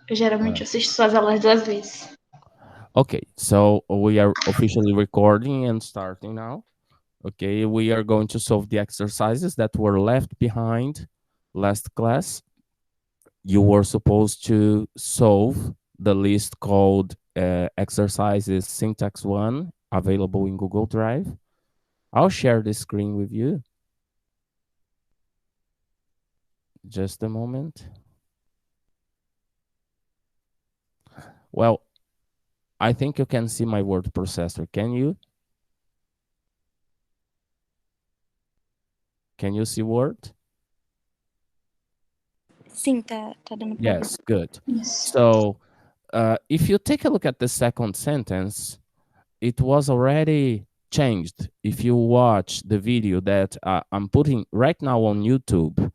Eu geralmente assisto suas aulas 2 vezes. Okay, so we are officially recording and starting now. Okay, we are going to solve the exercises that were left behind last class. You were supposed to solve the list called exercises syntax 1 available in Google Drive. I'll share the screen with you. Just a moment. Well, I think you can see my word processor. Can you? Can you see Word? Sim, tá dando pra ver. Yes, good. Isso. So if you take a look at the second sentence, it was already changed. If you watch the video that I'm putting right now on YouTube,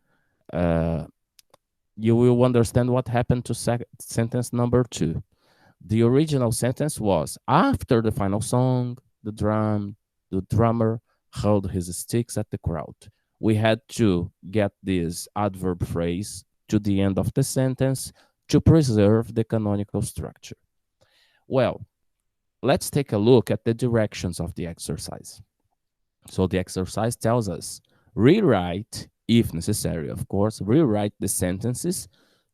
you will understand what happened to sentence number 2. The original sentence was, after the final song, the drummer hurled his sticks at the crowd. We had to get this adverb phrase to the end of the sentence to preserve the canonical structure. Well, let's take a look at the directions of the exercise. So the exercise tells us rewrite, if necessary, of course, rewrite the sentences,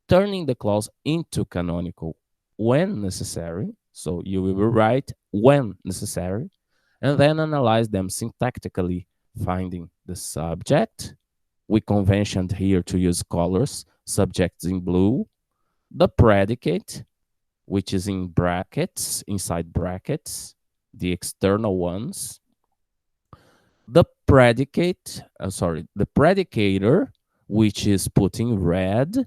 turning the clause into canonical when necessary. So you will rewrite when necessary, and then analyze them syntactically, finding the subject. We conventioned here to use colors, subjects in blue, the predicate, which is in brackets, inside brackets, the external ones, the predicate, the predicator, which is put in red,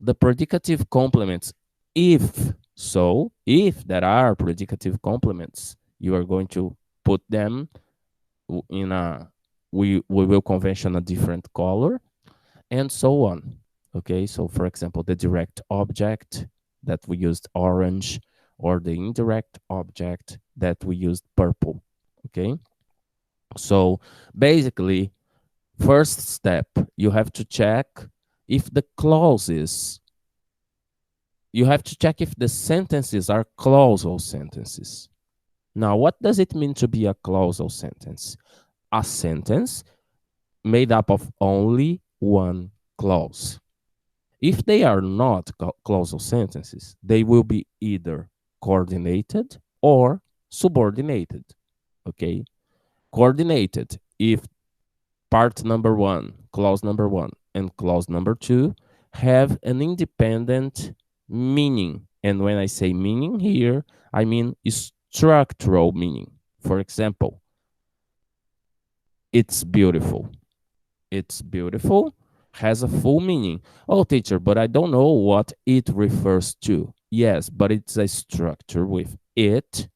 the predicative complements, if so, if there are predicative complements, you are going to put them in a, we will convention a different color, and so on. Okay, so for example, the direct object that we used orange, or the indirect object that we used purple. Okay, so basically, first step, you have to check if the clauses, you have to check if the sentences are clausal sentences. Now, what does it mean to be a clausal sentence? A sentence made up of only one clause. If they are not clausal sentences, they will be either coordinated or subordinated. Okay? Coordinated if part number 1, clause number 1, and clause number 2 have an independent meaning. And when I say meaning here, I mean structural meaning. For example, it's beautiful. It's beautiful has a full meaning. Oh, teacher, but I don't know what it refers to. Yes, but it's a structure with it,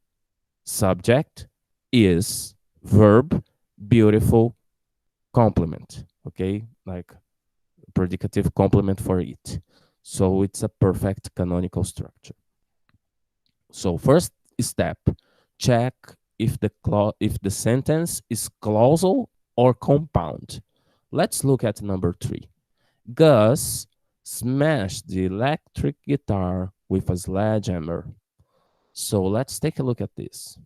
subject, is, verb, beautiful, complement. Okay, like predicative complement for it. So it's a perfect canonical structure. So first step, check if the sentence is clausal or compound. Let's look at number 3. Gus smashed the electric guitar with a sledgehammer. So let's take a look at this.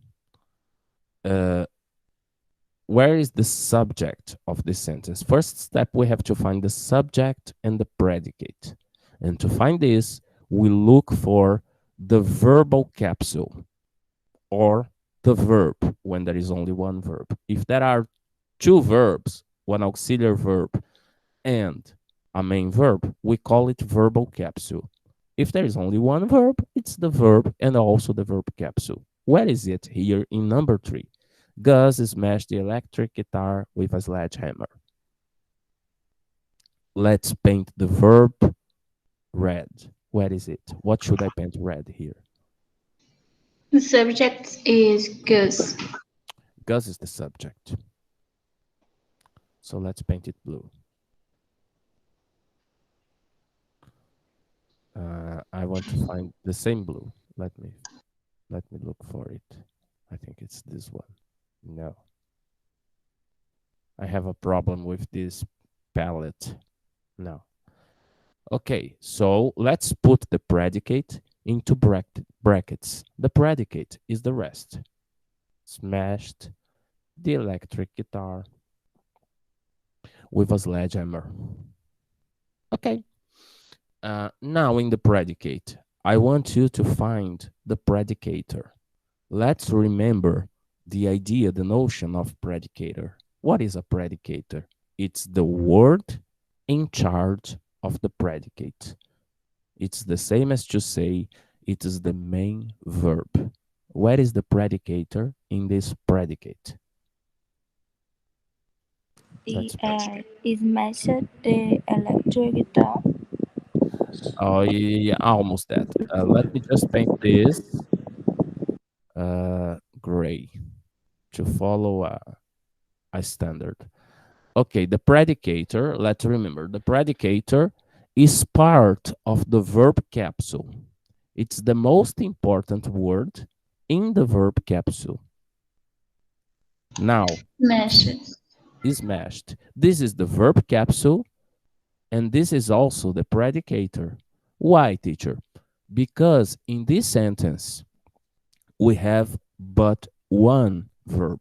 Where is the subject of this sentence? First step, we have to find the subject and the predicate. And to find this, we look for the verbal capsule, or the verb when there is only one verb. If there are two verbs, one auxiliary verb and a main verb, we call it verbal capsule. If there is only one verb, it's the verb and also the verb capsule. Where is it? Here in number 3. Gus smashed the electric guitar with a sledgehammer. Let's paint the verb red. Where is it? What should I paint red here? The subject is Gus. Gus is the subject. So let's paint it blue. I want to find the same blue. Let me look for it. I think it's this one. No. I have a problem with this palette. No. Okay, so let's put the predicate into brackets. The predicate is the rest. Smashed the electric guitar with a sledgehammer. Okay. Now in the predicate, I want you to find the predicator. Let's remember the idea, the notion of predicator. What is a predicator? It's the word in charge of the predicate. It's the same as to say it is the main verb. Where is the predicator in this predicate? The Let's put. smashed the electric guitar. Oh, yeah, almost that. Let me just paint this gray to follow a standard. Okay, the predicator, let's remember, the predicator is part of the verb capsule. It's the most important word in the verb capsule. Now, Smashed. smashed. This is the verb capsule, and this is also the predicator. Why, teacher? Because in this sentence, we have but one verb.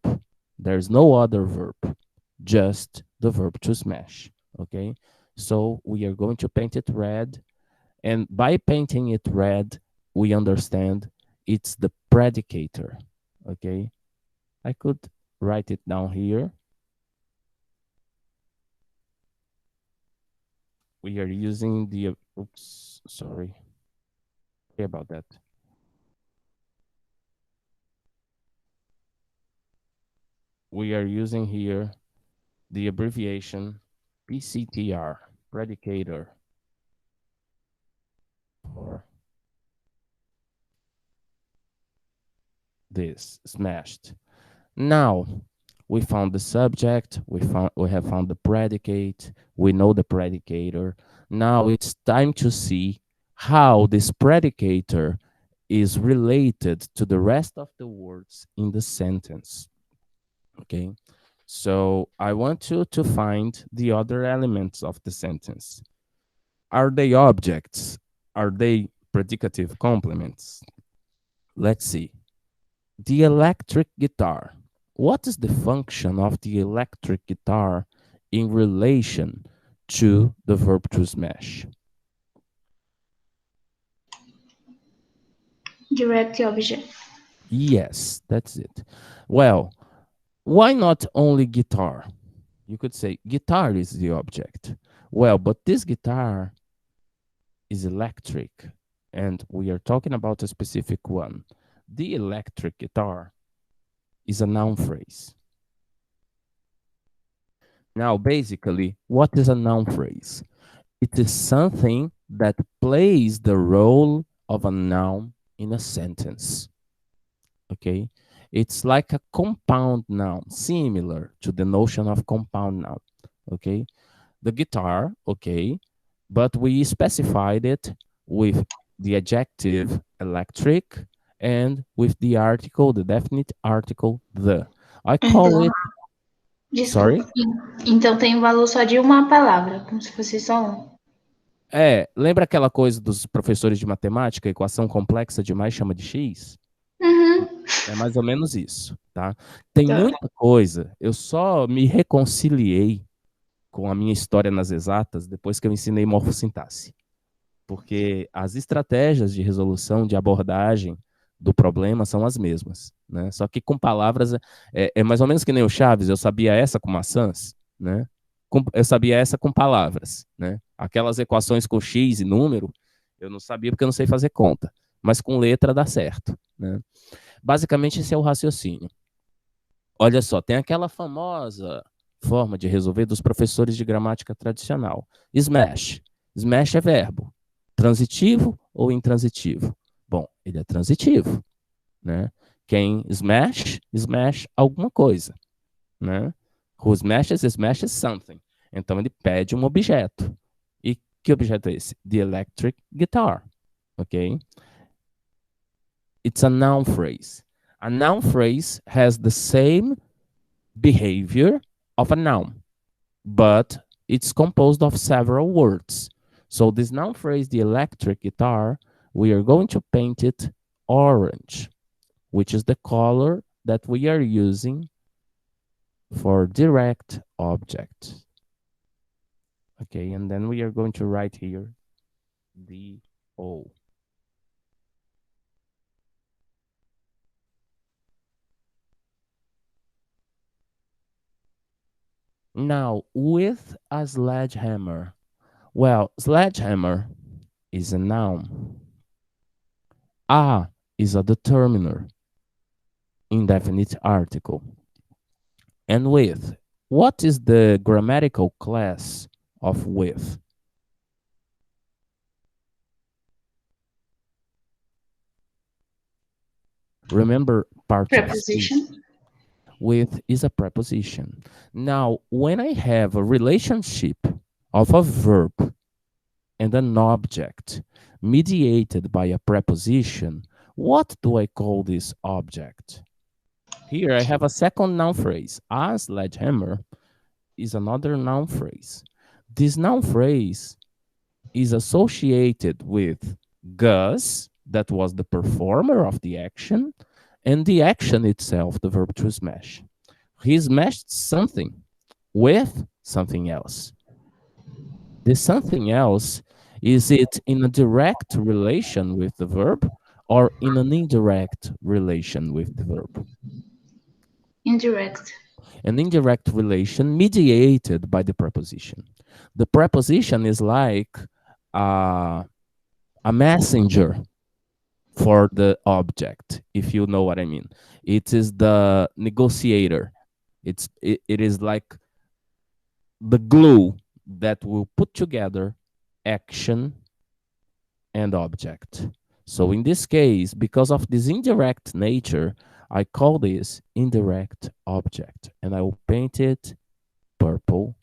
There's no other verb, just the verb to smash, okay? So we are going to paint it red, and by painting it red, we understand it's the predicator, okay? I could write it down here. We are using the, oops, sorry about that. We are using here the abbreviation PCTR, predicator, for this, smashed. Now, we found the subject, we have found the predicate, we know the predicator. Now it's time to see how this predicator is related to the rest of the words in the sentence. Okay, so I want you to find the other elements of the sentence. Are they objects? Are they predicative complements? Let's see. The electric guitar. What is the function of the electric guitar in relation to the verb to smash? Direct object. Yes, that's it. Well, why not only guitar? You could say guitar is the object. Well, but this guitar is electric, and we are talking about a specific one. The electric guitar is a noun phrase. Now, basically, what is a noun phrase? It is something that plays the role of a noun in a sentence. Okay? It's like a compound noun, similar to the notion of compound noun. Okay? The guitar, okay, but we specified it with the adjective electric and with the article, the definite article, the. I call Então, it, sorry? desculpa. Então tem o valor só de uma palavra, como se fosse só um. Lembra aquela coisa dos professores de matemática, equação complexa demais chama de x? Uhum. É mais ou menos isso, tá? Tem muita coisa, eu só me reconciliei com a minha história nas exatas depois que eu ensinei morfossintaxe. Porque as estratégias de resolução, de abordagem do problema são as mesmas, né? Só que com palavras, é mais ou menos que nem o Chaves, eu sabia essa com maçãs, né? Eu sabia essa com palavras, né? Aquelas equações com x e número, eu não sabia porque eu não sei fazer conta, mas com letra dá certo, né? Basicamente, esse é o raciocínio. Olha só, tem aquela famosa forma de resolver dos professores de gramática tradicional. Smash. Smash é verbo. Transitivo ou intransitivo? Bom, ele é transitivo, né? Quem smash, smash alguma coisa, né? Who smashes something. Então ele pede um objeto. E que objeto é esse? The electric guitar, ok? It's a noun phrase. A noun phrase has the same behavior of a noun, but it's composed of several words. So this noun phrase, the electric guitar, we are going to paint it orange, which is the color that we are using for direct object. Okay, and then we are going to write here DO. Now, with a sledgehammer. Well, sledgehammer is a noun. A is a determiner, indefinite article. And with, what is the grammatical class of with? Remember participle. Preposition. With is a preposition. Now, when I have a relationship of a verb and an object mediated by a preposition, what do I call this object? Here I have a second noun phrase. A sledgehammer is another noun phrase. This noun phrase is associated with Gus, that was the performer of the action, and the action itself, the verb to smash. He smashed something with something else. This something else, is it in a direct relation with the verb or in an indirect relation with the verb? Indirect. An indirect relation mediated by the preposition. The preposition is like a messenger for the object, if you know what I mean. It is the negotiator. It is like the glue that will put together action and object. So in this case, because of this indirect nature, I call this indirect object, and I will paint it purple,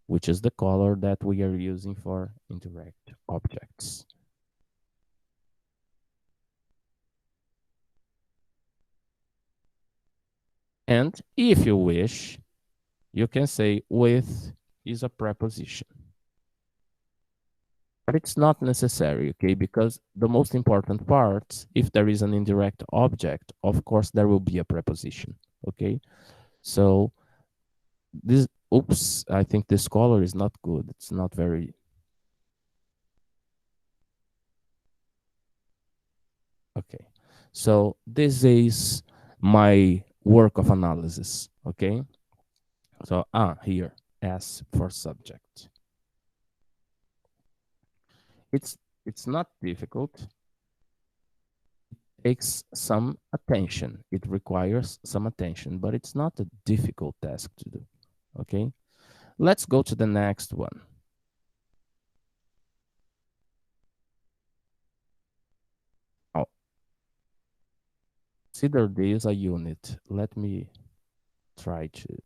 which is the color that we are using for indirect objects. And if you wish, you can say with is a preposition. But it's not necessary, okay? Because the most important part, if there is an indirect object, of course, there will be a preposition, okay? So this, oops, I think this color is not good. It's not very, okay. So this is my work of analysis, okay? So, here, S for subject. It's not difficult. It takes some attention. It requires some attention, but it's not a difficult task to do, okay? Let's go to the next one. Oh, consider this a unit. Let me try to.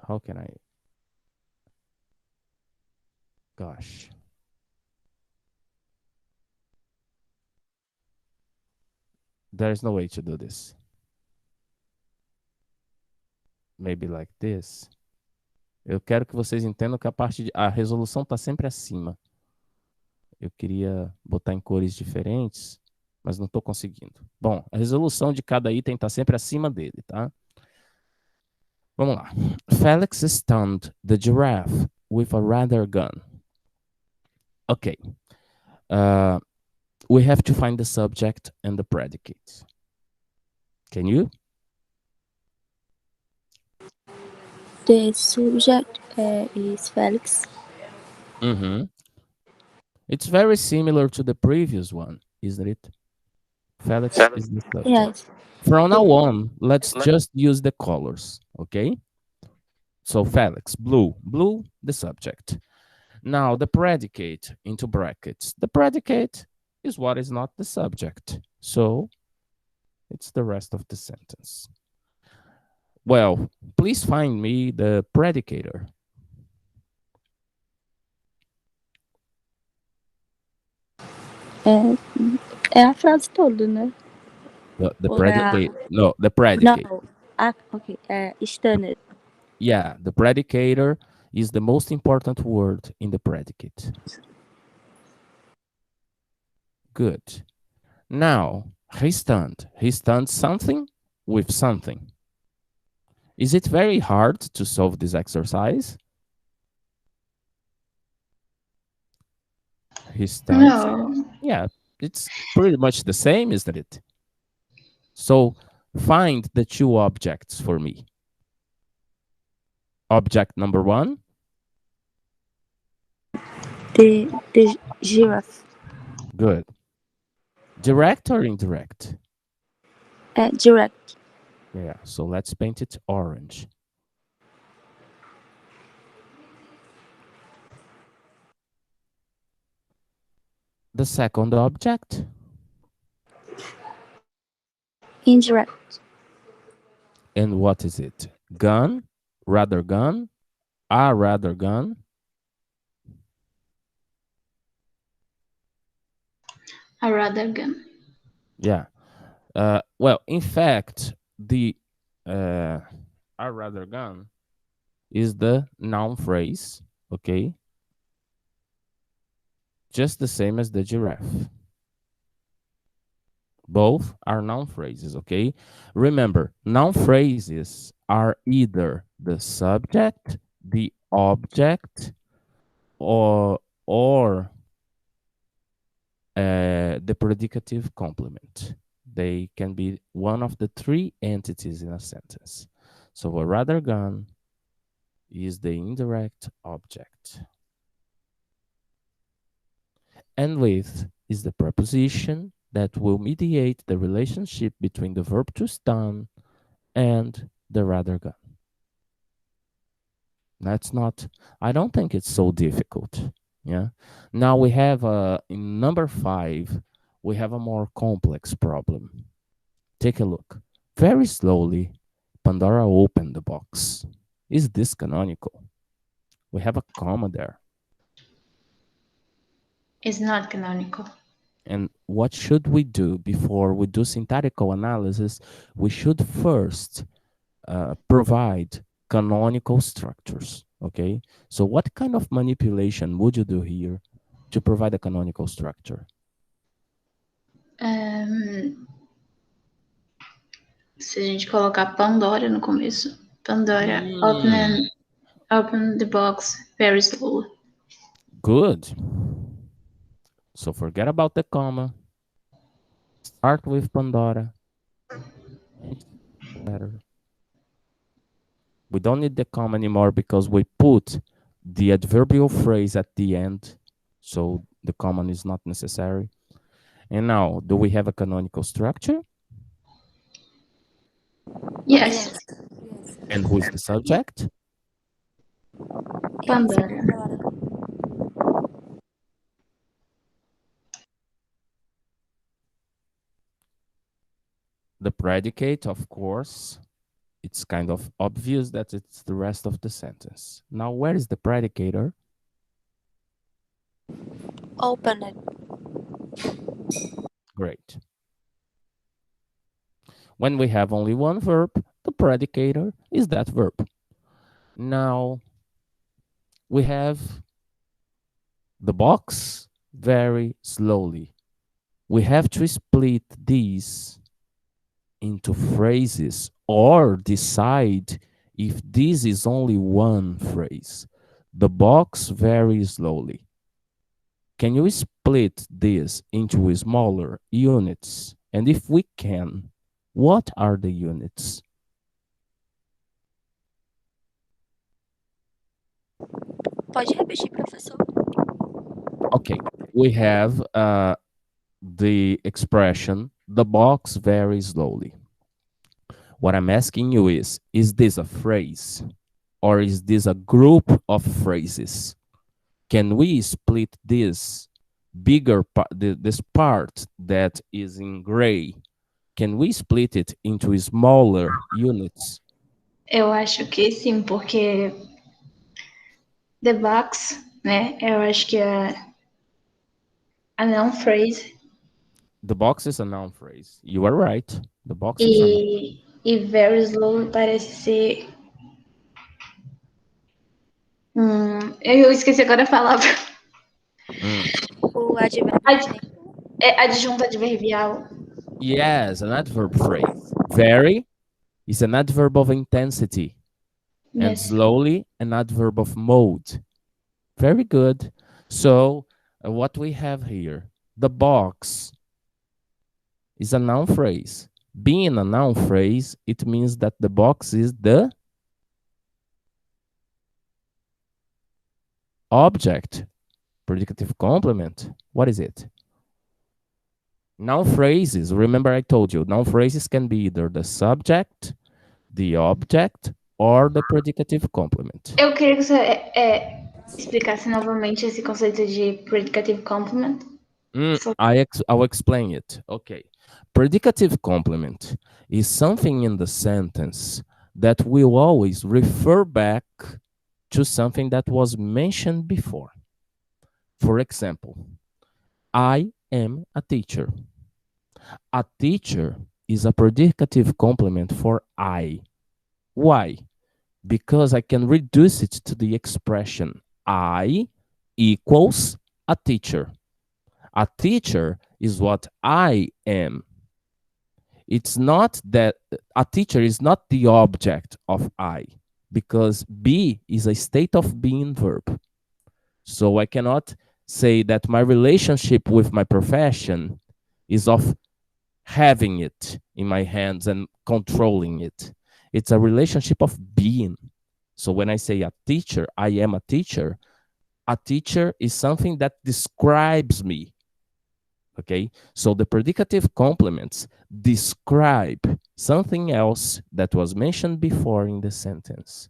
How can I? Gosh. There's no way to do this. Maybe like this. Eu quero que vocês entendam que a resolução está sempre acima. Eu queria botar em cores diferentes, mas não estou conseguindo. Bom, a resolução de cada item está sempre acima dele, tá? Vamos lá. Felix stunned the giraffe with a radar gun. Okay. We have to find the subject and the predicate. Can you? The subject is Felix. It's very similar to the previous one, isn't it? Felix is the subject. Yes. From now on, let's just use the colors, okay? So Felix, blue, the subject. Now the predicate into brackets. The predicate is what is not the subject. So it's the rest of the sentence. Well, please find me the predicator. É a frase toda, né? The Ou predicate. No, the predicate. Não. Okay. Stunned. Yeah, the predicator is the most important word in the predicate. Good. Now, he stunned. He stunned something with something. Is it very hard to solve this exercise? He stunned. No. Yeah, it's pretty much the same, isn't it? So find the two objects for me. Object number one. The giraffe. Good. Direct or indirect? Direct. Yeah, so let's paint it orange. The second object. Indirect. And what is it? Gun, rather gun, a rather gun. A rather gun. Yeah. Well, in fact, the a rather gun is the noun phrase, okay? Just the same as the giraffe. Both are noun phrases, okay? Remember, noun phrases are either the subject, the object, or the predicative complement. They can be one of the three entities in a sentence. So a rather gun is the indirect object. And with is the preposition that will mediate the relationship between the verb to stun and the rather gun. That's not, I don't think it's so difficult. Yeah. Now we have in number 5, we have a more complex problem. Take a look. Very slowly, Pandora opened the box. Is this canonical? We have a comma there. It's not canonical. And what should we do before we do syntactical analysis? We should first provide canonical structures, okay? So what kind of manipulation would you do here to provide a canonical structure? Se a gente colocar Pandora no começo. Pandora Mm, open the box very slowly. good. So forget about the comma. Start with Pandora. It's better. We don't need the comma anymore because we put the adverbial phrase at the end. So the comma is not necessary. And now, do we have a canonical structure? Yes, And who is the subject? Pandora. The predicate, of course, it's kind of obvious that it's the rest of the sentence. Now, where is the predicator? Open it. Great. When we have only one verb, the predicator is that verb. Now, we have the box very slowly. We have to split these into phrases or decide if this is only one phrase. The box very slowly. Can you split this into smaller units? And if we can, what are the units? Pode repetir, professor? Okay, we have the expression, the box very slowly. What I'm asking you is this a phrase or is this a group of phrases? Can we split this bigger part, this part that is in gray, can we split it into smaller units? Eu acho que sim, porque the box, né? Eu acho que é a noun phrase The box is a noun phrase. You are right. The box is a noun. e E very slowly parece ser. Eu esqueci agora a palavra. O advérbio Ad, de tempo. adjunto adverbial. Yes, an adverb phrase. Very is an adverb of intensity, and Yes. slowly an adverb of mode. Very good. So what we have here, the box is a noun phrase. Being a noun phrase, it means that the box is the object, predicative complement. What is it? Noun phrases, remember I told you, noun phrases can be either the subject, the object, or the predicative complement. Eu queria que você explicasse novamente esse conceito de predicative complement. I'll explain it. Okay. Predicative complement is something in the sentence that will always refer back to something that was mentioned before. For example, I am a teacher. A teacher is a predicative complement for I. Why? Because I can reduce it to the expression I equals a teacher. A teacher is what I am. It's not that a teacher is not the object of I, because be is a state of being verb. So I cannot say that my relationship with my profession is of having it in my hands and controlling it. It's a relationship of being. So when I say a teacher, I am a teacher is something that describes me. Okay, so the predicative complements describe something else that was mentioned before in the sentence.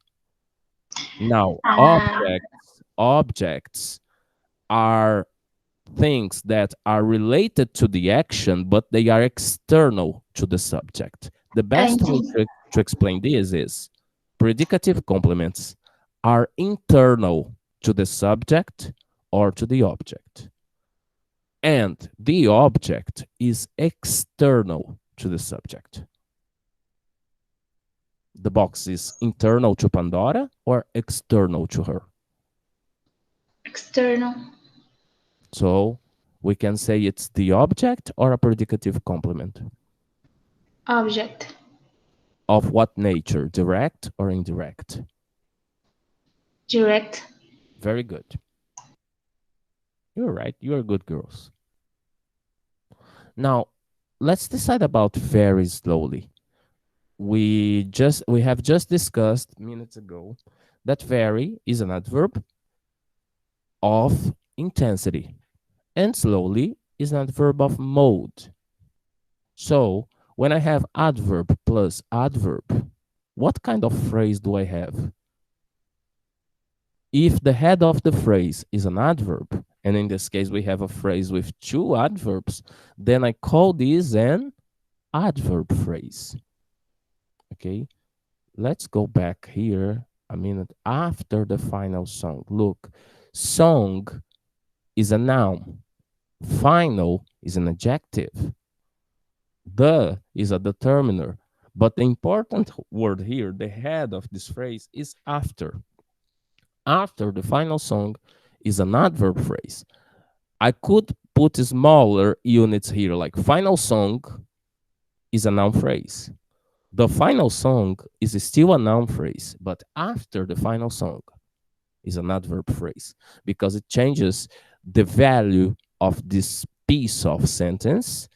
Now, objects are things that are related to the action, but they are external to the subject. The best way to explain this is predicative complements are internal to the subject or to the object. And the object is external to the subject. The box is internal to Pandora or external to her? External. So we can say it's the object or a predicative complement. Object. Of what nature? Direct or indirect? Direct. Very good. You're right. You're good girls. Now, let's decide about very slowly. We have just discussed minutes ago that very is an adverb of intensity, and slowly is an adverb of mode. So when I have adverb plus adverb, what kind of phrase do I have? If the head of the phrase is an adverb, and in this case we have a phrase with two adverbs, then I call this an adverb phrase. Okay, let's go back here a minute after the final song. Look, song is a noun. Final is an adjective. The is a determiner. But the important word here, the head of this phrase, is after. After the final song is an adverb phrase. I could put smaller units here, like final song is a noun phrase. The final song is still a noun phrase, but after the final song is an adverb phrase because it changes the value of this piece of sentence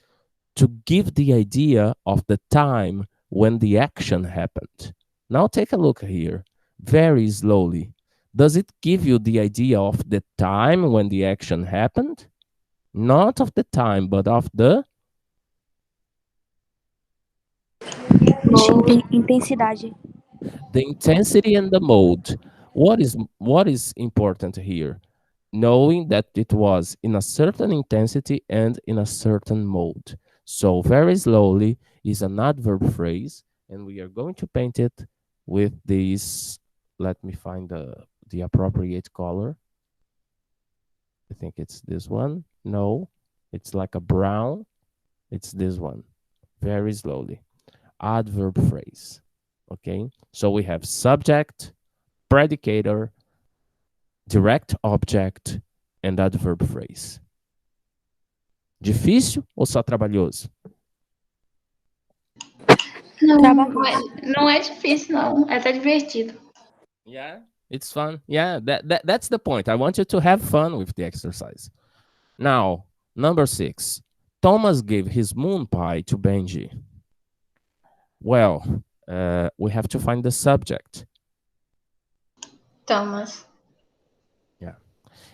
to give the idea of the time when the action happened. Now take a look here, very slowly. Does it give you the idea of the time when the action happened? Not of the time, but of the Intensidade. the intensity and the mode. What is important here? Knowing that it was in a certain intensity and in a certain mode. So very slowly is an adverb phrase, and we are going to paint it with this. Let me find the appropriate color. I think it's this one. No, it's like a brown. It's this one. Very slowly. adverb phrase. Okay, so we have subject, predicator, direct object, and adverb phrase. Difícil ou só trabalhoso? Não, Trabalhoso. não é difícil, não. É até divertido. Yeah, it's fun. Yeah, that's the point. I want you to have fun with the exercise. Now, number 6. Thomas gave his moon pie to Benji. Well, we have to find the subject. Thomas. Yeah.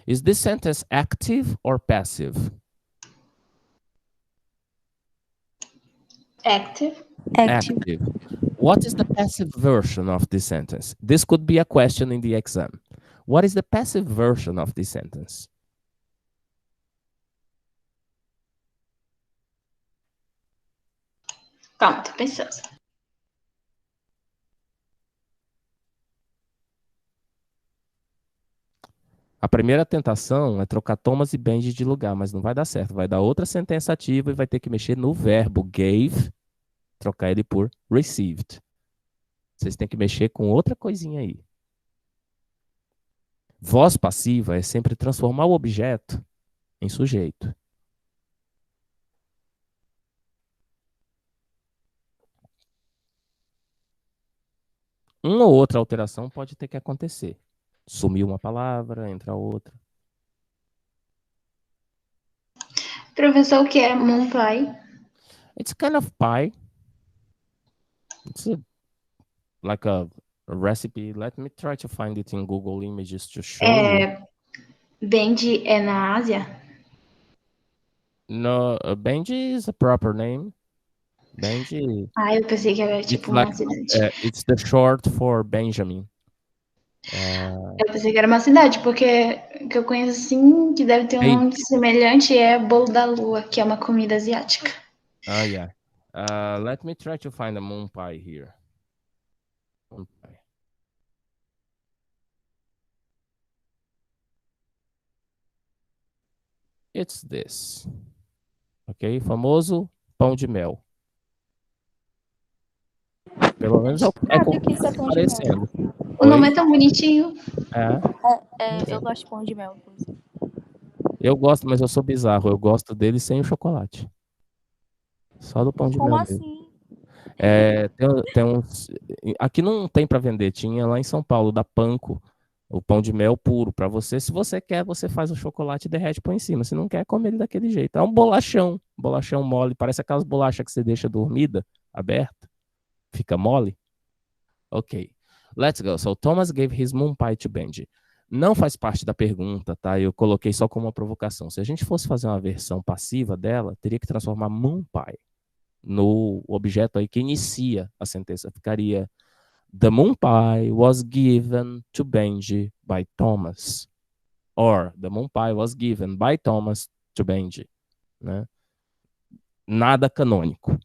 Is this sentence active or passive? Active. Active. What is the passive version of this sentence? This could be a question in the exam. What is the passive version of this sentence? Calma, tô pensando. A primeira tentação é trocar Thomas e Benji de lugar, mas não vai dar certo. Vai dar outra sentença ativa e vai ter que mexer no verbo gave, trocar ele por received. Vocês têm que mexer com outra coisinha aí. Voz passiva é sempre transformar o objeto em sujeito. Uma ou outra alteração pode ter que acontecer. Sumiu uma palavra, entra outra. Professor, o que é moon pie? It's kind of pie. It's like a recipe. Let me try to find it in Google Images to show you. Benji é na Ásia? No, Benji is a proper name. Benji. Ah, eu pensei que era tipo uma cidade. It's the short for Benjamin. Eu pensei que era uma cidade, porque que eu conheço assim, que deve ter um nome semelhante, é bolo da lua, que é uma comida asiática. Oh, yeah. Let me try to find a moon pie here. Moon pie. It's this. Ok? Famoso pão de mel. Pelo menos é como que isso é tá pão de mel. parecendo. O nome é tão bonitinho. Eu gosto de pão de mel, inclusive. Eu gosto, mas eu sou bizarro. Eu gosto dele sem o chocolate. Só do pão de Como mel mesmo. assim? Tem uns. Aqui não tem para vender. Tinha lá em São Paulo, da Panko, o pão de mel puro. Para você, se você quer, você faz o chocolate e derrete por em cima. Se não quer, come ele daquele jeito. É um bolachão. Bolachão mole. Parece aquelas bolachas que você deixa dormida, aberta. Fica mole. Ok. Let's go. So Thomas gave his moon pie to Benji. Não faz parte da pergunta, tá? Eu coloquei só como uma provocação. Se a gente fosse fazer uma versão passiva dela, teria que transformar moon pie no objeto aí que inicia a sentença. Ficaria: The moon pie was given to Benji by Thomas. Or, the moon pie was given by Thomas to Benji. Né? Nada canônico.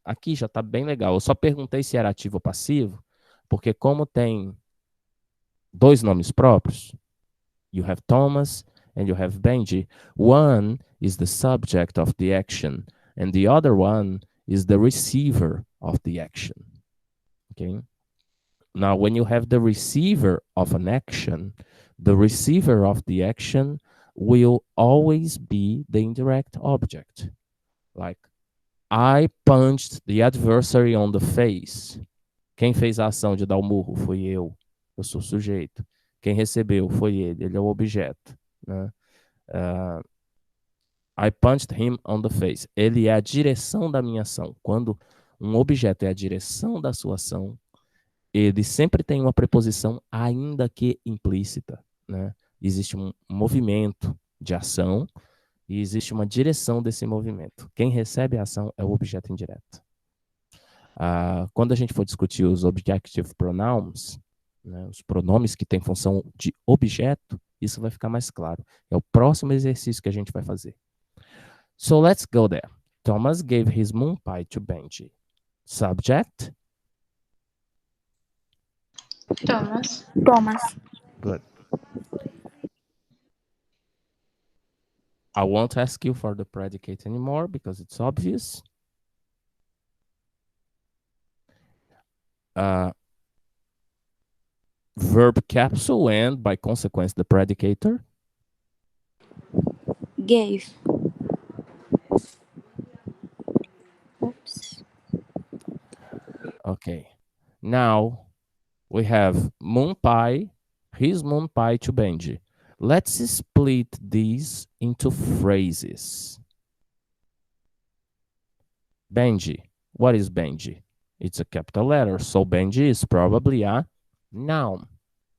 Aqui já tá bem legal. Eu só perguntei se era ativo ou passivo, porque como tem dois nomes próprios, you have Thomas and you have Benji, one is the subject of the action and the other one is the receiver of the action. Okay? Now, when you have the receiver of an action, the receiver of the action will always be the indirect object. Like, I punched the adversary on the face. Quem fez a ação de dar o murro foi eu. Eu sou o sujeito. Quem recebeu foi ele é o objeto. Né? I punched him on the face. Ele é a direção da minha ação. Quando um objeto é a direção da sua ação, ele sempre tem uma preposição, ainda que implícita. Né? Existe um movimento de ação e existe uma direção desse movimento. Quem recebe a ação é o objeto indireto. Quando a gente for discutir os objective pronouns, né, os pronomes que têm função de objeto, isso vai ficar mais claro. É o próximo exercício que a gente vai fazer. So let's go there. Thomas gave his moon pie to Benji. Subject? Thomas. Good. I won't ask you for the predicate anymore because it's obvious. verb capsule and, by consequence, the predicator? Gave. Oops. Okay. Now we have moon pie, his moon pie to Benji. Let's split these into phrases. Benji. What is Benji? It's a capital letter, so Benji is probably a noun.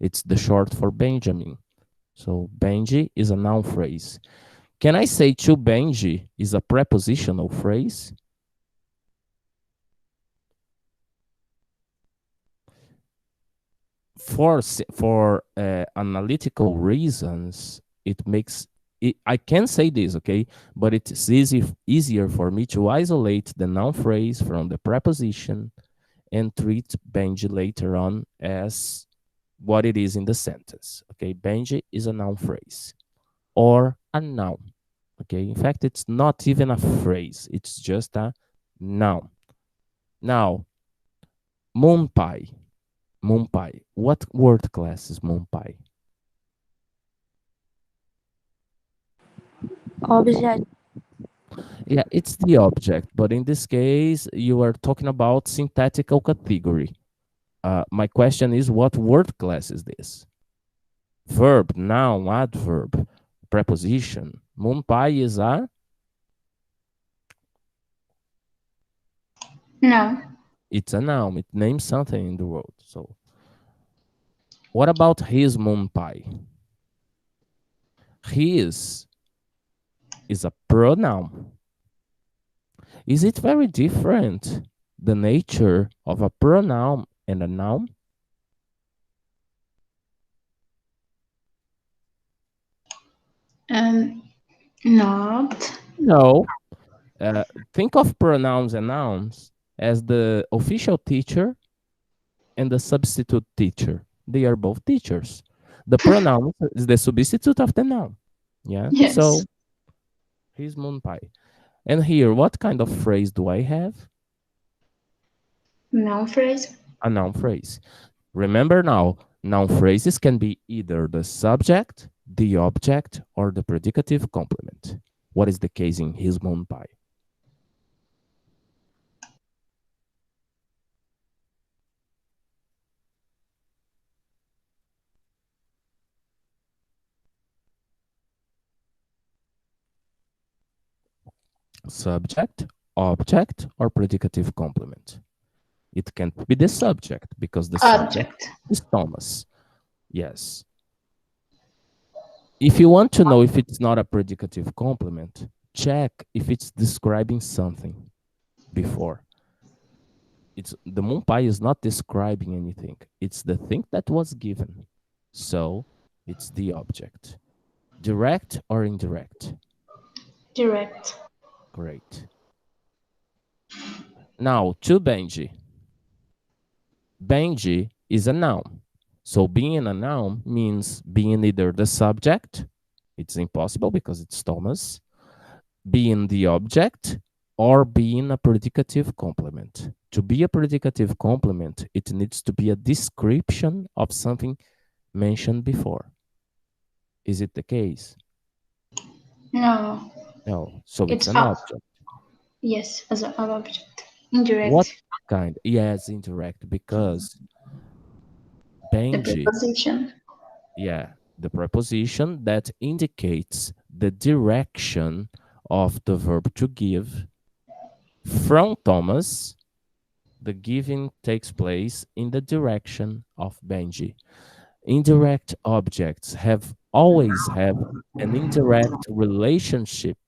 It's the short for Benjamin. So Benji is a noun phrase. Can I say to Benji is a prepositional phrase? For analytical reasons, I can say this, okay? But it's easier for me to isolate the noun phrase from the preposition and treat Benji later on as what it is in the sentence, okay? Benji is a noun phrase or a noun, okay? In fact, it's not even a phrase. It's just a noun. Now, moon pie. Moon pie. What word class is moon pie? Object. Yeah, it's the object, but in this case, you are talking about syntactical category. My question is, what word class is this? Verb, noun, adverb, preposition. Moon pie is a? No. It's a noun. It names something in the world. So, what about his moon pie? His is a pronoun. Is it very different, the nature of a pronoun and a noun? Not. No. Think of pronouns and nouns as the official teacher and the substitute teacher. They are both teachers. The pronoun is the substitute of the noun. Yeah. Yes. So here's moon pie. And here, what kind of phrase do I have? Noun phrase. A noun phrase. Remember now, noun phrases can be either the subject, the object, or the predicative complement. What is the case in his moon pie? Subject, object, or predicative complement? It can't be the subject because the subject is Thomas. Yes. If you want to know if it's not a predicative complement, check if it's describing something before. The moon pie is not describing anything. It's the thing that was given. So it's the object. Direct or indirect? Direct. Great. Now to Benji. Benji is a noun. So being a noun means being either the subject, it's impossible because it's Thomas, being the object, or being a predicative complement. To be a predicative complement, it needs to be a description of something mentioned before. Is it the case? No. No. So it's an object. Yes, as an object. Indirect. What kind? Yes, indirect, because Benji. The preposition. Yeah, the preposition that indicates the direction of the verb to give. From Thomas, the giving takes place in the direction of Benji. Indirect objects always have an indirect relationship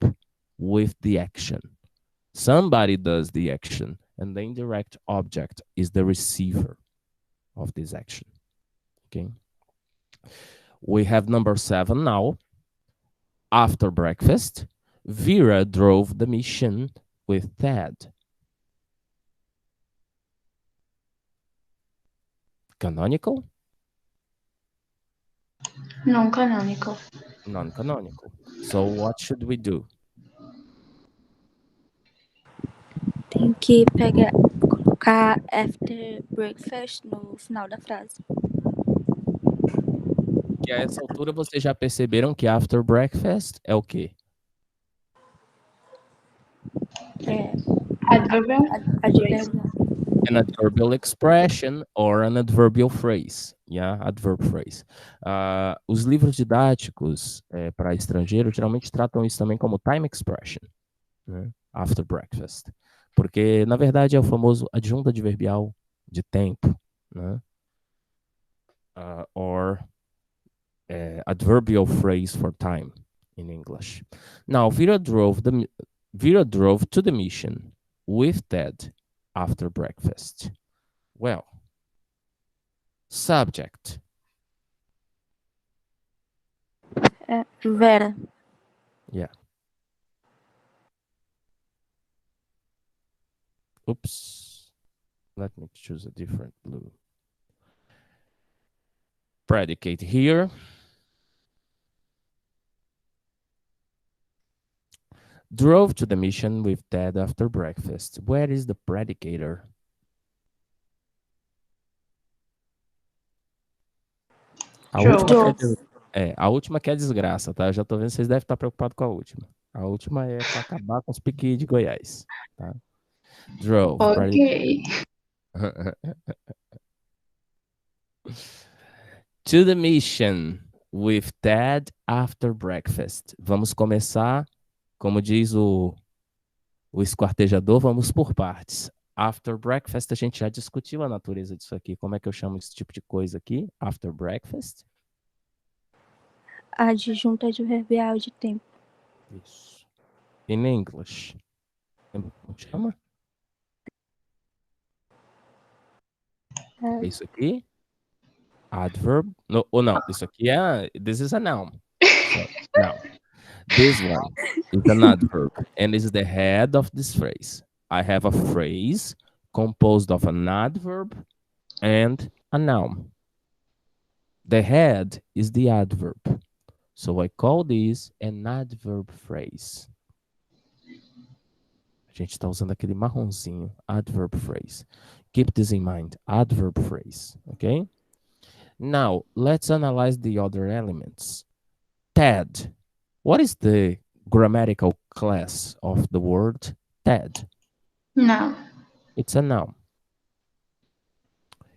with the action. Somebody does the action, and the indirect object is the receiver of this action. Okay. We have number 7 now. After breakfast, Vera drove the mission with Ted. Canonical? Non-canonical. Non-canonical. So what should we do? Tem que pegar. colocar after breakfast no final da frase. Que a essa altura vocês já perceberam que after breakfast é o quê? É Adverbial. advérbio. An adverbial expression or an adverbial phrase. Yeah, adverb phrase. Os livros didáticos para estrangeiro geralmente tratam isso também como time expression, né? After breakfast. Porque, na verdade, é o famoso adjunto adverbial de tempo, né? Or adverbial phrase for time in English. Now, Vera drove to the mission with Ted after breakfast. Well, subject. Vera. Yeah. Oops. Let me choose a different blue. Predicate here. Drove to the mission with Ted after breakfast. Where is the predicator? A última que é desgraça, tá? Eu já tô vendo que vocês devem estar preocupados com a última. A última é para acabar com os piqui de Goiás, tá? Drove. Ok. To the mission with Ted after breakfast. Vamos começar, como diz o esquartejador, vamos por partes. After breakfast, a gente já discutiu a natureza disso aqui. Como é que eu chamo esse tipo de coisa aqui? After breakfast? Adjunto adverbial de tempo. Isso. In English. Como chama? Isso aqui? Adverb? No, ou não, isso aqui é... This is a noun. So, now, this one is an adverb and is the head of this phrase. I have a phrase composed of an adverb and a noun. The head is the adverb. So I call this an adverb phrase. A gente está usando aquele marronzinho, adverb phrase. Keep this in mind, adverb phrase, okay? Now, let's analyze the other elements. Ted. What is the grammatical class of the word Ted? Noun. It's a noun.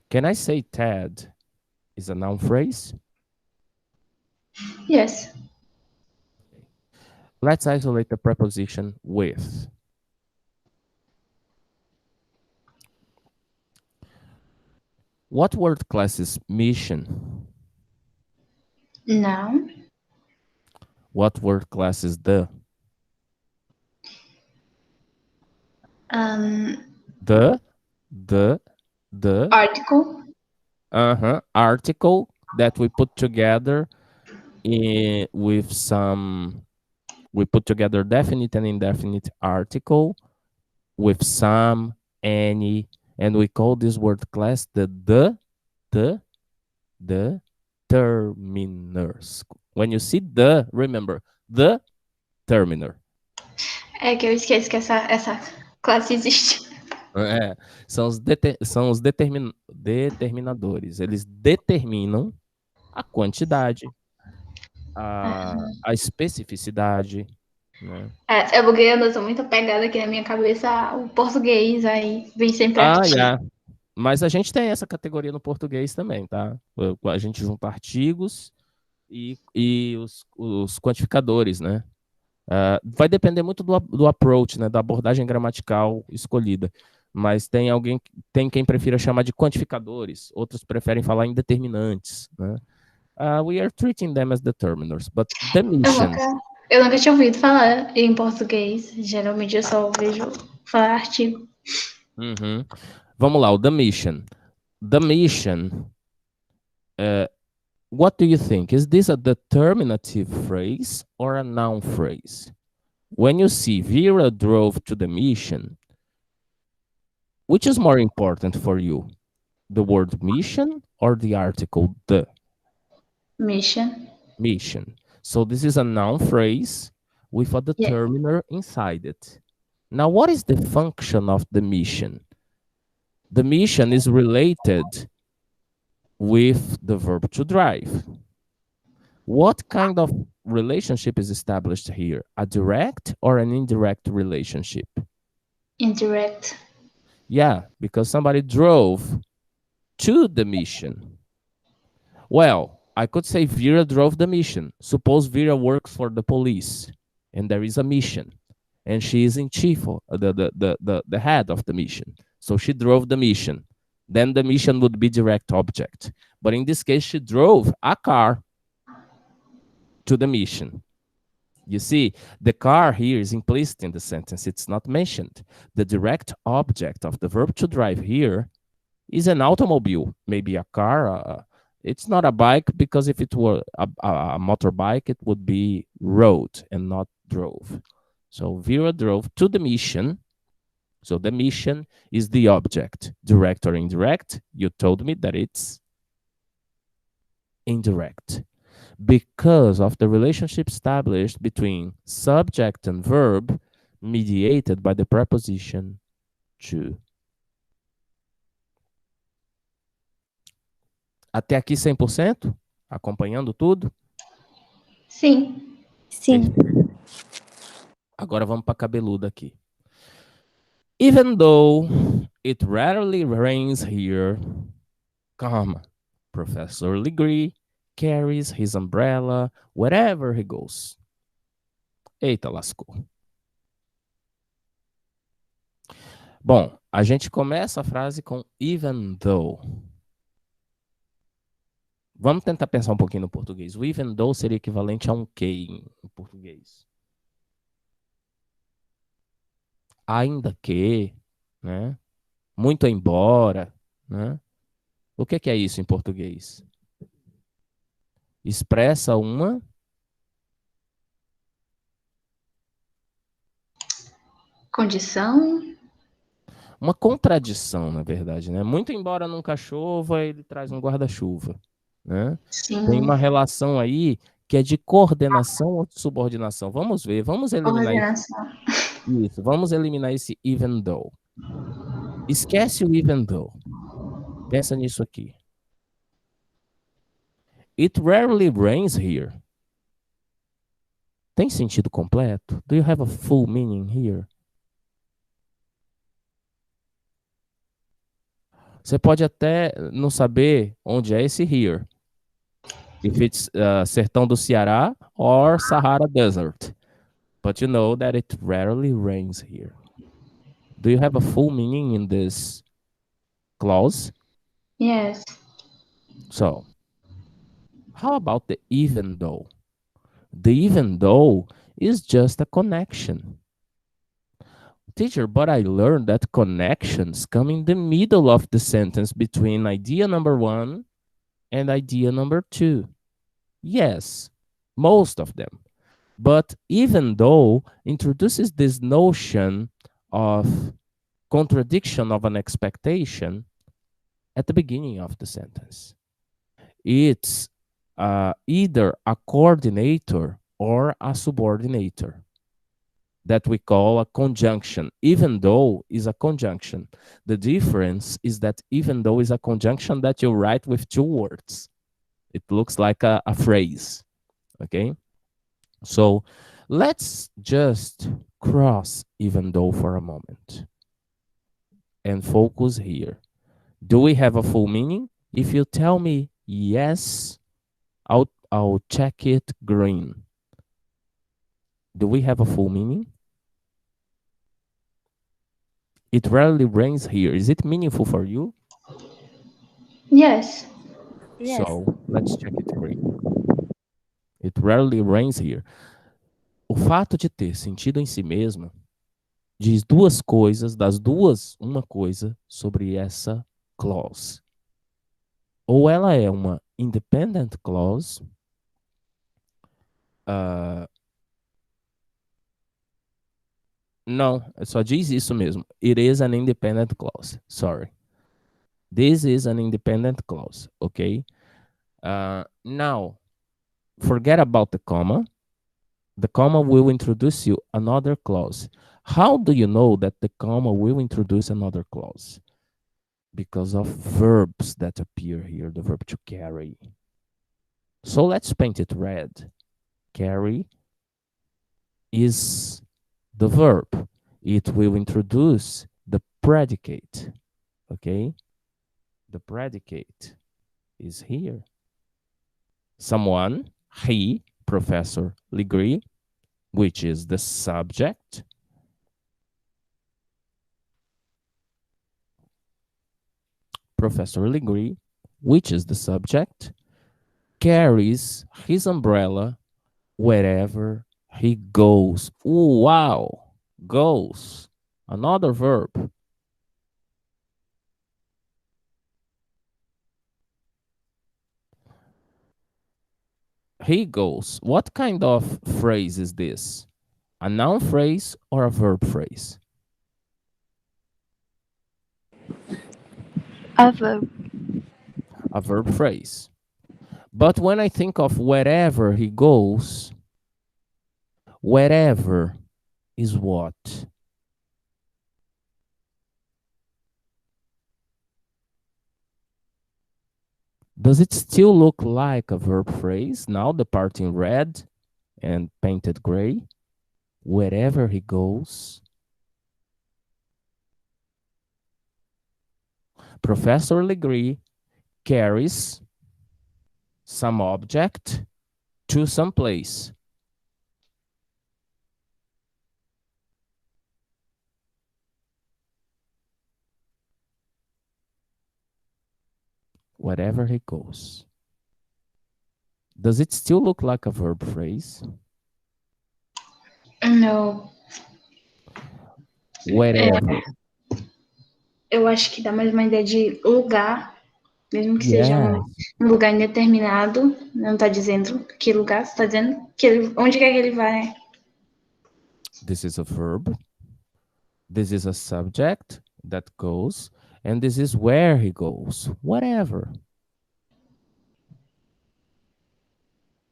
Can I say Ted is a noun phrase? Yes. Let's isolate the preposition with. What word class is mission? Noun. What word class is the? The Article. Article that we put together with some, we put together definite and indefinite article with some, any, and we call this word class the terminers. When you see the, remember, the terminer. É que eu esqueço que essa classe existe. São os determinadores. Eles determinam a quantidade, a especificidade, né? É porque eu tô muito apegada aqui na minha cabeça o português, aí vem sempre artigo. Mas a gente tem essa categoria no português também, tá? A gente junta artigos e os quantificadores, né? Vai depender muito do approach, né? Da abordagem gramatical escolhida. Mas tem quem prefira chamar de quantificadores, outros preferem falar em determinantes, né? We are treating them as determiners, but the mission... Eu nunca tinha ouvido falar em português. Geralmente eu só vejo falar artigo. Vamos lá, o the mission. The mission, what do you think? Is this a determinative phrase or a noun phrase? When you see Vera drove to the mission, which is more important for you? The word mission or the article the? Mission. Mission. So this is a noun phrase with a determiner inside it. Now, what is the function of the mission? The mission is related with the verb to drive. What kind of relationship is established here? A direct or an indirect relationship? Indirect. Yeah, because somebody drove to the mission. Well, I could say Vera drove the mission. Suppose Vera works for the police and there is a mission and she is in chief, the head of the mission. So she drove the mission. Then the mission would be direct object. But in this case, she drove a car to the mission. You see, the car here is implicit in the sentence. It's not mentioned. The direct object of the verb to drive here is an automobile, maybe a car. It's not a bike because if it were a motorbike, it would be rode and not drove. So Vera drove to the mission. So the mission is the object. Direct or indirect? You told me that it's indirect because of the relationship established between subject and verb mediated by the preposition to. Até aqui 100%? Acompanhando tudo? Sim. Sim. Agora vamos para a cabeluda aqui. Even though it rarely rains here, comma, Professor Legree carries his umbrella wherever he goes. Eita, lascou. Bom, a gente começa a frase com even though. Vamos tentar pensar um pouquinho no português. O even though seria equivalente a um que em português. Ainda que, né? Muito embora, né? O que é isso em português? Expressa uma Condição. uma contradição, na verdade, né? Muito embora nunca chova, ele traz um guarda-chuva, né? Sim. Tem uma relação aí que é de coordenação ou de subordinação. Vamos ver, vamos eliminar isso. Vamos eliminar esse even though. Esquece o even though. Pensa nisso aqui. It rarely rains here. Tem sentido completo? Do you have a full meaning here? Você pode até não saber onde é esse here. If it's Sertão do Ceará or Sahara Desert. But you know that it rarely rains here. Do you have a full meaning in this clause? Yes. So, how about the even though? The even though is just a connection. Teacher, but I learned that connections come in the middle of the sentence between idea number 1 and idea number 2. Yes, most of them. But even though introduces this notion of contradiction of an expectation at the beginning of the sentence. It's either a coordinator or a subordinator that we call a conjunction. Even though is a conjunction. The difference is that even though is a conjunction that you write with 2 words. It looks like a phrase, okay? So let's just cross even though for a moment and focus here. Do we have a full meaning? If you tell me yes, I'll check it green. Do we have a full meaning? It rarely rains here. Is it meaningful for you? Yes. Yes. So let's check it green. It rarely rains here. O fato de ter sentido em si mesmo diz duas coisas, das duas, uma coisa sobre essa clause. Ou ela é uma independent clause, não, só diz isso mesmo. It is an independent clause. Sorry. This is an independent clause, okay? Now, forget about the comma. The comma will introduce you another clause. How do you know that the comma will introduce another clause? because of verbs that appear here, the verb to carry. So let's paint it red. Carry is the verb. It will introduce the predicate, okay? The predicate is here. Someone, he, Professor Legree, which is the subject. Professor Legree, which is the subject, carries his umbrella wherever he goes. Ooh, wow, goes. Another verb. He goes. What kind of phrase is this? A noun phrase or a verb phrase? A verb. A verb phrase. But when I think of wherever he goes, wherever is what? Does it still look like a verb phrase? Now the part in red and painted gray. Wherever he goes. Professor Legree carries some object to some place. Wherever he goes. Does it still look like a verb phrase? Não. Wherever. Eu acho que dá mais uma ideia de lugar, mesmo que seja Yes. um lugar indeterminado. Não tá dizendo que lugar, você tá dizendo que onde quer que ele vai, né? This is a verb. This is a subject that goes. And this is where he goes. Whatever.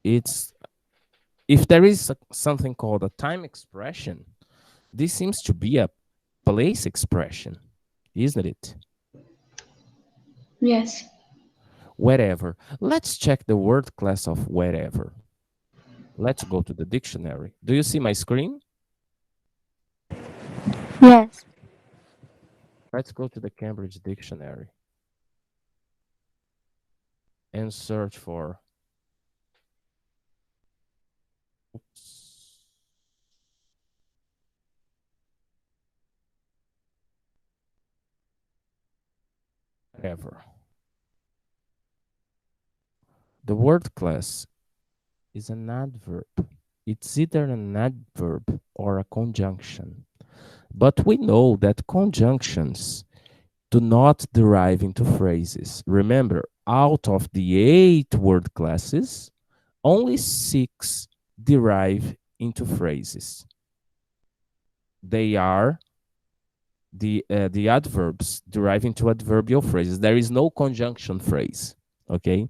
It's if there is something called a time expression, this seems to be a place expression, isn't it? Yes. Wherever. Let's check the word class of wherever. Let's go to the dictionary. Do you see my screen? Yes. Let's go to the Cambridge Dictionary and search for whatever. The word class is an adverb. It's either an adverb or a conjunction. But we know that conjunctions do not derive into phrases. Remember, out of the 8 word classes, only 6 derive into phrases. They are the adverbs deriving to adverbial phrases. There is no conjunction phrase, okay?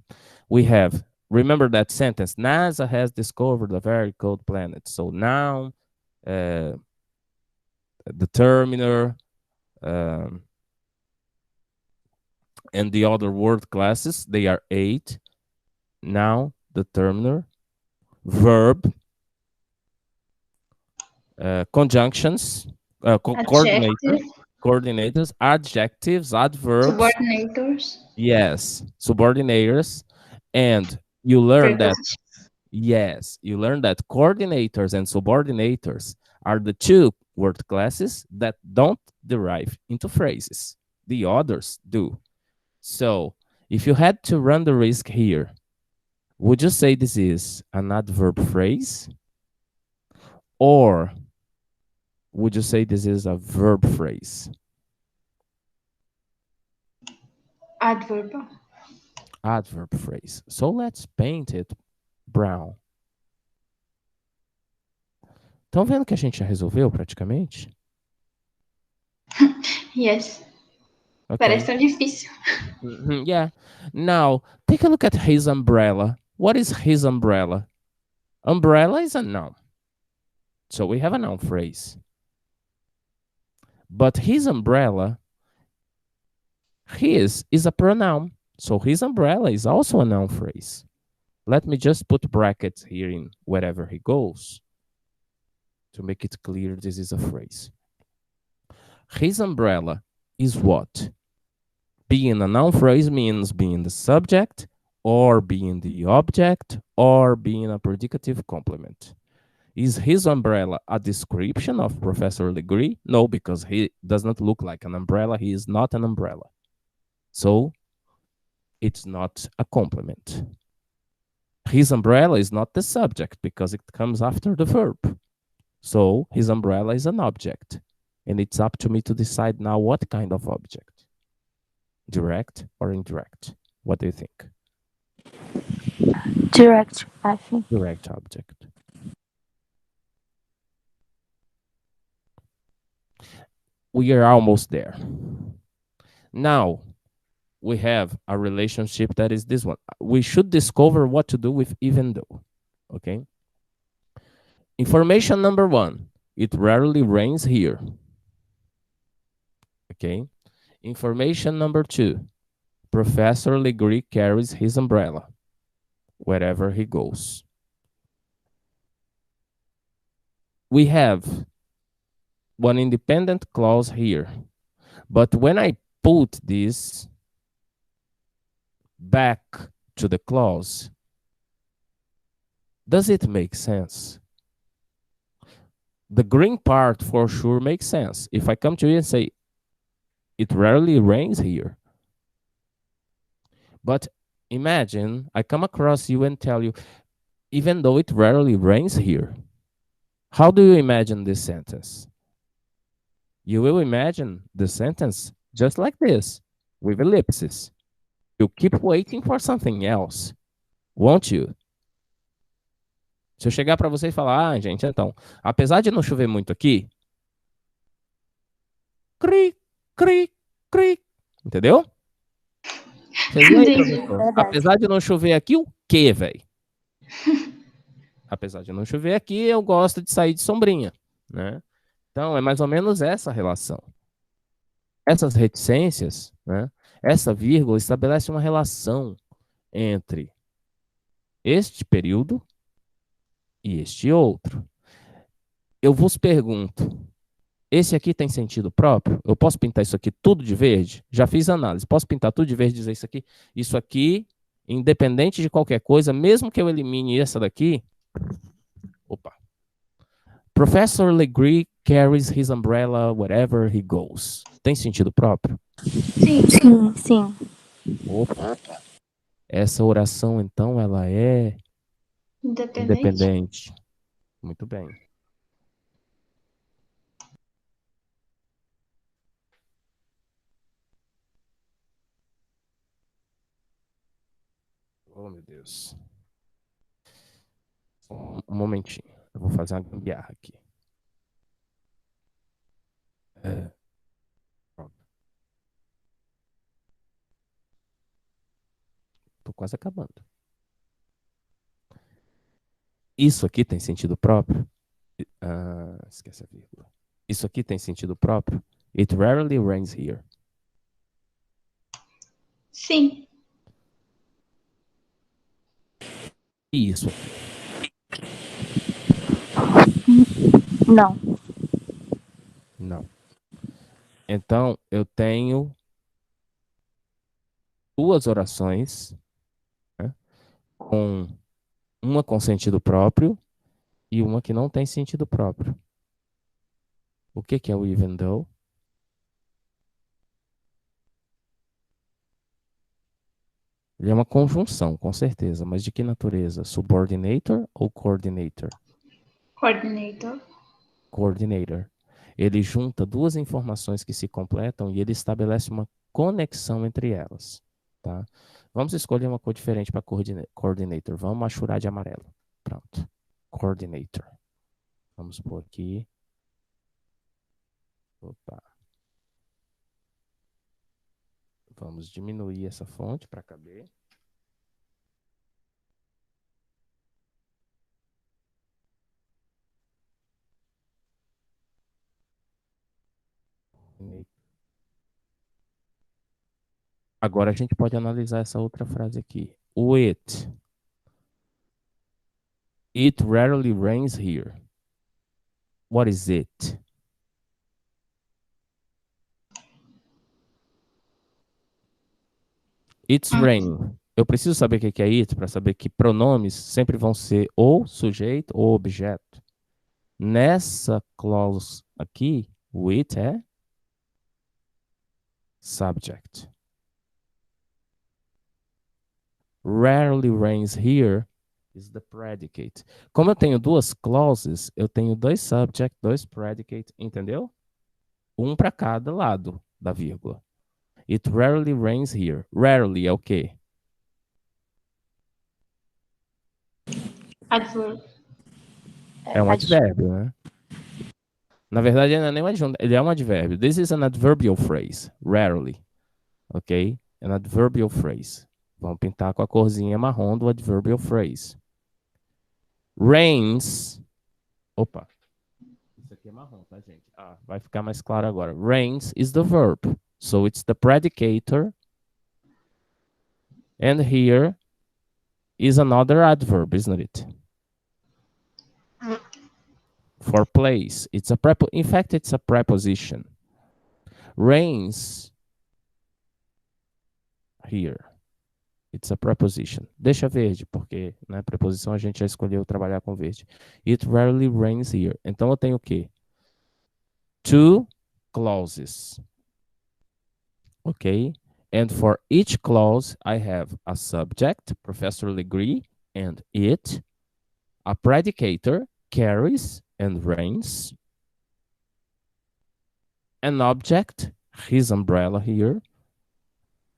We have, remember that sentence, NASA has discovered a very cold planet. So noun, determiner, and the other word classes, they are 8. Noun, determiner, verb, conjunctions, coordinators, adjectives, adverbs, Subordinators. yes, subordinators, and you learn that, yes, you learn that coordinators and subordinators are the 2 word classes that don't derive into phrases. The others do. So if you had to run the risk here, would you say this is an adverb phrase? Or would you say this is a verb phrase? Adverb. Adverb phrase. So let's paint it brown. Estão vendo que a gente já resolveu praticamente? Yes. Okay. Parece tão difícil. Yeah. Now, take a look at his umbrella. What is his umbrella? Umbrella is a noun. So we have a noun phrase. But his umbrella His is a pronoun, so his umbrella is also a noun phrase. Let me just put brackets here in wherever he goes to make it clear this is a phrase. His umbrella is what? Being a noun phrase means being the subject or being the object or being a predicative complement. Is his umbrella a description of Professor Legree? No, because he does not look like an umbrella. He is not an umbrella. So it's not a complement. His umbrella is not the subject because it comes after the verb. So his umbrella is an object. And it's up to me to decide now what kind of object. Direct or indirect? What do you think? Direct, I think. Direct object. We are almost there. Now, we have a relationship that is this one. We should discover what to do with even though. Okay? Information number 1. It rarely rains here. Okay? Information number 2. Professor Legree carries his umbrella wherever he goes. We have one independent clause here. But when I put this back to the clause, does it make sense? The green part for sure makes sense. If I come to you and say, it rarely rains here. But imagine I come across you and tell you, even though it rarely rains here. How do you imagine this sentence? You will imagine the sentence just like this, with ellipses. You keep waiting for something else, won't you? Se eu chegar para você e falar, gente, então, apesar de não chover muito aqui, cri, cri, cri, entendeu? Você viu aí, professor? Apesar de não chover aqui, o quê, velho? Apesar de não chover aqui, eu gosto de sair de sombrinha, né? Então, é mais ou menos essa relação. Essas reticências, né? Essa vírgula estabelece uma relação entre este período e este outro. Eu vos pergunto, esse aqui tem sentido próprio? Eu posso pintar isso aqui tudo de verde? Já fiz análise. Posso pintar tudo de verde e dizer isso aqui, independente de qualquer coisa, mesmo que eu elimine essa daqui. Opa. Professor Legree carries his umbrella wherever he goes. Tem sentido próprio? Sim. Sim, sim. Opa. Essa oração, então, ela é independente. Muito bem. Oh, meu Deus. Um momentinho. Eu vou fazer uma gambiarra aqui. Pronto. Tô quase acabando. Isso aqui tem sentido próprio? Esquece a vírgula. Isso aqui tem sentido próprio? It rarely rains here. Sim. E isso? Não. Não. Então, eu tenho duas orações, né, com uma com sentido próprio e uma que não tem sentido próprio. O que é o even though? Ele é uma conjunção, com certeza, mas de que natureza? Subordinator ou coordinator? Coordinator. Coordinator. Ele junta duas informações que se completam e ele estabelece uma conexão entre elas. Tá? Vamos escolher uma cor diferente para coordinator. Vamos achurar de amarelo. Pronto. Coordinator. Vamos pôr aqui. Opa. Vamos diminuir essa fonte para caber. Agora a gente pode analisar essa outra frase aqui. O it. It rarely rains here. What is it? It's raining. Eu preciso saber o que é it para saber que pronomes sempre vão ser ou sujeito ou objeto. Nessa clause aqui, o it é subject. Rarely rains here is the predicate. Como eu tenho duas clauses, eu tenho dois subject, dois predicate, entendeu? Um para cada lado da vírgula. It rarely rains here. Rarely é o quê? Adverb. É um advérbio, né? Na verdade, ele não é nem um adjunto, ele é um advérbio. This is an adverbial phrase. Rarely. Ok? An adverbial phrase. Vamos pintar com a corzinha marrom do adverbial phrase. Rains. Opa. Isso aqui é marrom, tá, gente? Vai ficar mais claro agora. Rains is the verb. So it's the predicator. And here is another adverb, isn't it? For place. It's a in fact, it's a preposition. Rains here. It's a preposition. Deixa verde, porque na né, preposição a gente já escolheu trabalhar com verde. It rarely rains here. Então eu tenho o quê? Two clauses. Okay? And for each clause, I have a subject, Professor Legree, and it, a predicator, carries and rains, an object, his umbrella here.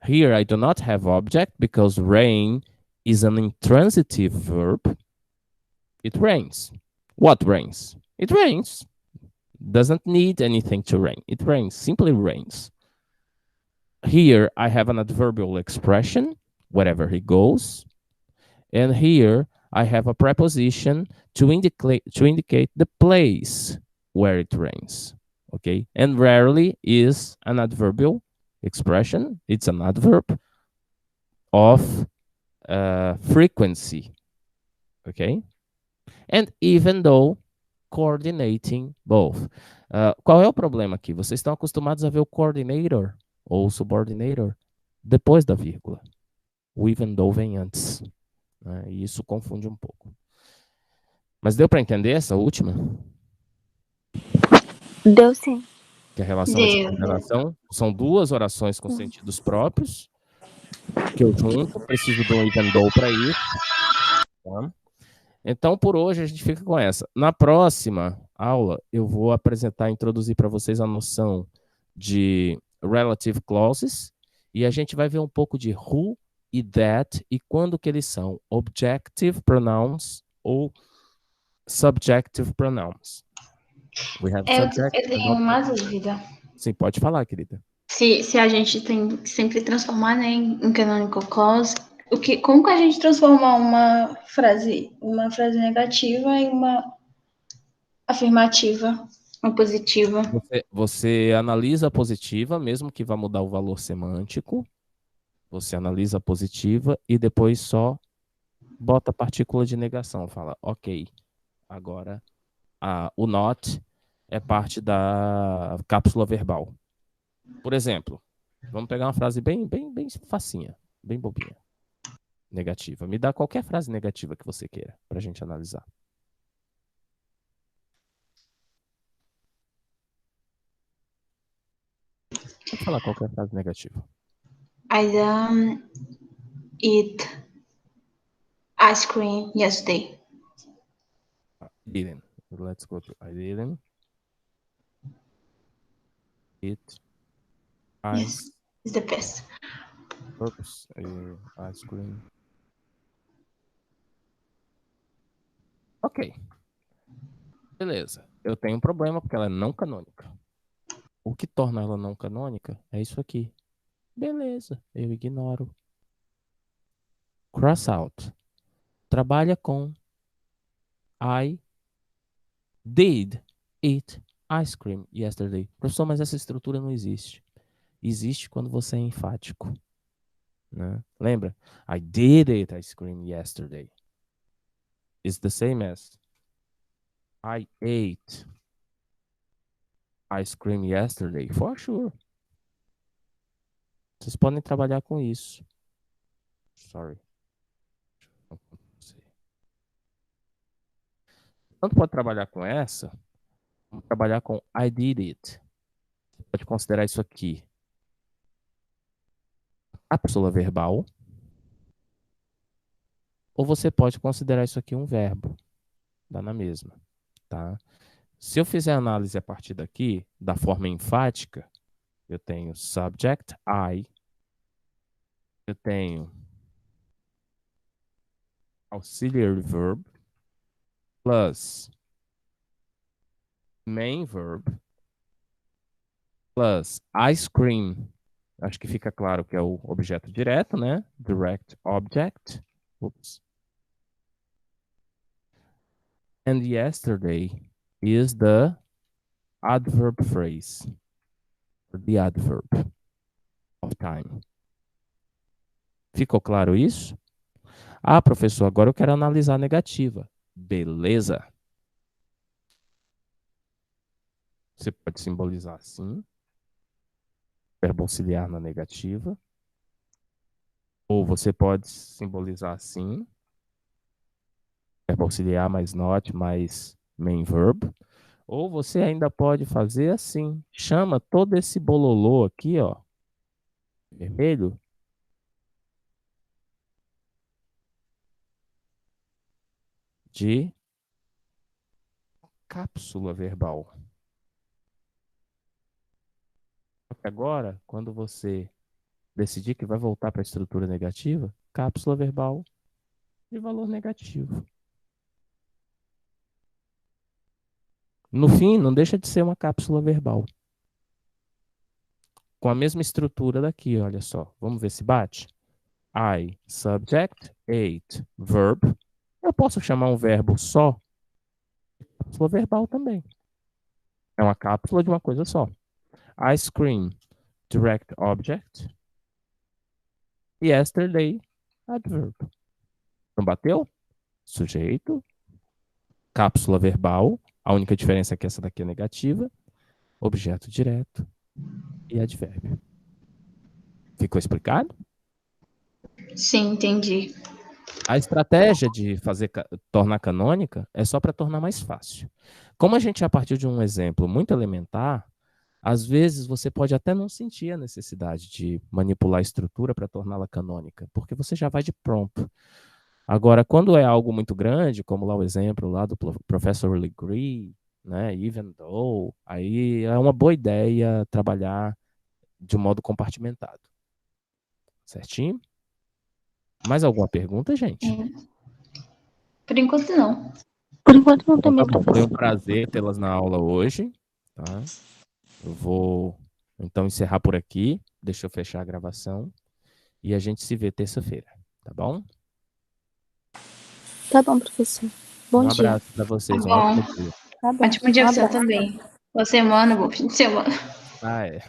Here I do not have object because rain is an intransitive verb. It rains. What rains? It rains. Doesn't need anything to rain. It rains, simply rains. Here I have an adverbial expression, wherever he goes. And here I have a preposition to indicate the place where it rains. Okay? And rarely is an adverbial expression. It's an adverb of frequency. Okay? And even though coordinating both. Qual é o problema aqui? Vocês estão acostumados a ver o coordinator ou subordinator depois da vírgula. O even though vem antes. Né? E isso confunde um pouco. Mas deu para entender essa última? Deu sim. Que a relação de subordinação são duas orações com sentidos próprios, que eu junto, preciso de um even though para isso. Tá? Então, por hoje, a gente fica com essa. Na próxima aula, eu vou introduzir para vocês a noção de relative clauses, e a gente vai ver um pouco de who e that, e quando que eles são objective pronouns ou subjective pronouns. Eu tenho uma dúvida. Sim, pode falar, querida. Se a gente tem que sempre transformar, né, em canonical clause, como que a gente transforma uma frase negativa em uma afirmativa, uma positiva? Você analisa a positiva, mesmo que vá mudar o valor semântico. Você analisa a positiva e depois só bota a partícula de negação. Fala, ok, agora o not é parte da cápsula verbal. Por exemplo, vamos pegar uma frase bem facinha, bem bobinha. Negativa. Me dá qualquer frase negativa que você queira para a gente analisar. Pode falar qualquer frase negativa. I didn't eat ice cream yesterday. Didn't. Let's go to I didn't eat ice. Yes, it's the best. Purpose, ice cream. Ok. Beleza. Eu tenho um problema porque ela é não canônica. O que torna ela não canônica é isso aqui. Beleza, eu ignoro. Cross out. Trabalha com I did eat ice cream yesterday. Professor, mas essa estrutura não existe. Existe quando você é enfático. né? Lembra? I did eat ice cream yesterday. It's the same as I ate ice cream yesterday, for sure. Vocês podem trabalhar com isso. Sorry. Tanto pode trabalhar com essa, como trabalhar com I did it. Você pode considerar isso aqui cápsula verbal, ou você pode considerar isso aqui um verbo. Dá na mesma, tá? Se eu fizer análise a partir daqui, da forma enfática, eu tenho subject, I, eu tenho auxiliary verb, plus main verb, plus ice cream. Acho que fica claro que é o objeto direto, né? Direct object. Oops. And yesterday is the adverb phrase. The adverb of time. Ficou claro isso? Ah, professor, agora eu quero analisar a negativa. Beleza. Você pode simbolizar assim. Verbo auxiliar na negativa. Ou você pode simbolizar assim. Verbo auxiliar mais not, mais main verb. Ou você ainda pode fazer assim. Chama todo esse bololô aqui, ó. Vermelho. De cápsula verbal. Agora, quando você decidir que vai voltar para a estrutura negativa, cápsula verbal de valor negativo. No fim, não deixa de ser uma cápsula verbal. Com a mesma estrutura daqui, olha só. Vamos ver se bate? I, subject, ate, verb. Eu posso chamar um verbo só de cápsula verbal também. É uma cápsula de uma coisa só. Ice cream, direct object. Yesterday, adverb. Não bateu? Sujeito, cápsula verbal. A única diferença é que essa daqui é negativa. Objeto direto e advérbio. Ficou explicado? Sim, entendi. A estratégia de tornar canônica é só para tornar mais fácil. Como a gente, a partir de um exemplo muito elementar, às vezes você pode até não sentir a necessidade de manipular a estrutura para torná-la canônica, porque você já vai de pronto. Agora, quando é algo muito grande, como lá o exemplo lá do Professor Legree, né, even though, aí é uma boa ideia trabalhar de um modo compartimentado. Certinho? Mais alguma pergunta, gente? Por enquanto, não. Por enquanto não Então, também, tá bom. Foi professor. um prazer tê-las na aula hoje. Tá? Eu vou, então, encerrar por aqui. Deixa eu fechar a gravação. E a gente se vê terça-feira. Tá bom? Tá bom, professor. Bom Um dia. abraço para vocês. Tá Um ótimo bom. dia. Tá bom. Ótimo dia Um pra você abraço. também. Boa semana, bom fim de semana. Ah, é.